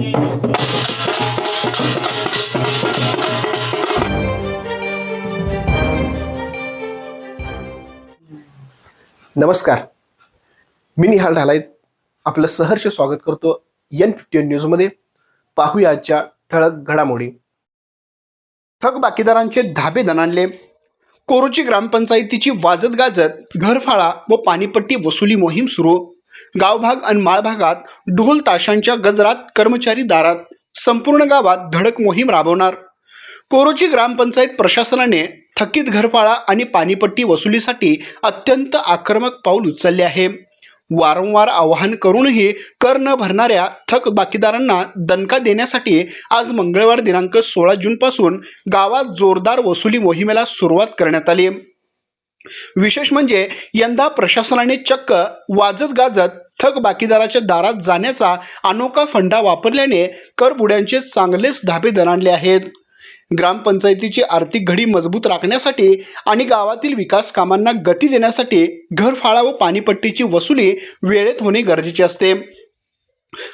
नमस्कार, मी निहाल ढालाय आपलं सहर्ष स्वागत करतो N15 न्यूजमध्ये. पाहूया आजच्या ठळक घडामोडी. थकबाकीदारांचे धाबे दणाणले. कोरोची ग्रामपंचायतीची वाजत गाजत घरफाळा व पाणीपट्टी वसुली मोहीम सुरू. गावभाग आणि माळभागात ढोल ताशांच्या गजरात कर्मचारी दारात. संपूर्ण गावात धडक मोहीम राबवणार. कोरोची ग्रामपंचायत प्रशासनाने थकीत घरफाळा आणि पाणीपट्टी वसुलीसाठी अत्यंत आक्रमक पाऊल उचलले आहे. वारंवार आवाहन करूनही कर न भरणाऱ्या थकबाकीदारांना दणका देण्यासाठी आज मंगळवार दिनांक 16 जून पासून गावात जोरदार वसुली मोहिमेला सुरुवात करण्यात आली. विशेष म्हणजे यंदा प्रशासनाने चक्क वाजत गाजत थकबाकीदाराच्या दारात जाण्याचा अनोखा फंडा वापरल्याने करबुड्यांचे चांगलेच धाबे दणाणले आहेत. ग्रामपंचायतीची आर्थिक घडी मजबूत राखण्यासाठी आणि गावातील विकास कामांना गती देण्यासाठी घरफाळा व पाणीपट्टीची वसुली वेळेत होणे गरजेचे असते.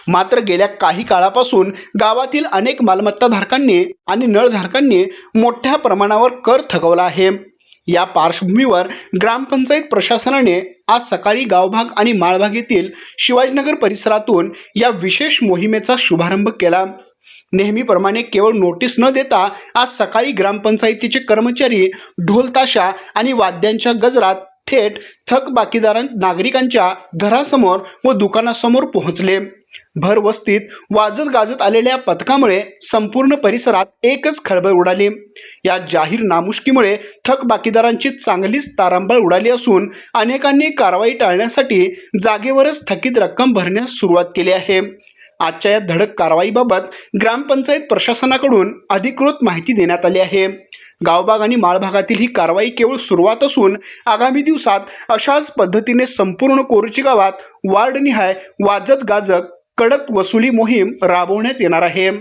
मात्र गेल्या काही काळापासून गावातील अनेक मालमत्ताधारकांनी आणि नळधारकांनी मोठ्या प्रमाणावर कर थकवला आहे. या पार्श्वभूमीवर ग्रामपंचायत प्रशासनाने आज सकाळी गावभाग आणि माळभाग येथील शिवाजीनगर परिसरातून या विशेष मोहिमेचा शुभारंभ केला. नेहमीप्रमाणे केवळ नोटीस न देता आज सकाळी ग्रामपंचायतीचे कर्मचारी ढोलताशा आणि वाद्यांच्या गजरात थेट थकबाकीदार नागरिकांच्या घरासमोर व दुकानासमोर पोहोचले. भर वस्तीत वाजत गाजत आलेल्या पथकामुळे संपूर्ण परिसरात एकच खळबळ उडाली. या जाहीर नामुष्कीमुळे थकबाकीदारांची चांगलीच तारांबळ उडाली असून अनेकांनी कारवाई टाळण्यासाठी जागेवरच थकीत रक्कम भरण्यास सुरुवात केली आहे. आजच्या या धडक कारवाईबाबत ग्रामपंचायत प्रशासनाकडून अधिकृत माहिती देण्यात आली आहे. गावभाग आणि माळभागातील ही कारवाई केवळ सुरुवात असून आगामी दिवसात अशाच पद्धतीने संपूर्ण कोरोची गावात वार्डनिहाय वाजत गाजत कडक वसुली मोहीम राबवण्यात येणार आहे.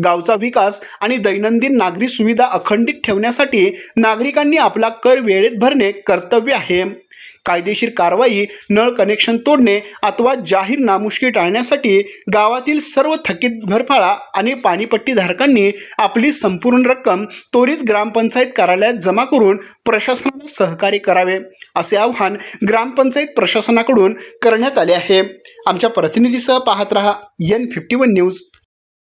गावचा विकास आणि दैनंदिन नागरी सुविधा अखंडित ठेवण्यासाठी नागरिकांनी आपला कर वेळेत भरणे कर्तव्य आहे. कायदेशीर कारवाई, नळ कनेक्शन तोडणे अथवा जाहीर नामुष्की टाळण्यासाठी गावातील सर्व थकीत घरफाळा आणि पाणीपट्टी धारकांनी आपली संपूर्ण रक्कम त्वरित ग्रामपंचायत कार्यालयात जमा करून प्रशासनाला सहकार्य करावे, असे आवाहन ग्रामपंचायत प्रशासनाकडून करण्यात आले आहे. आमच्या प्रतिनिधीसह पाहत रहा N51 न्यूज.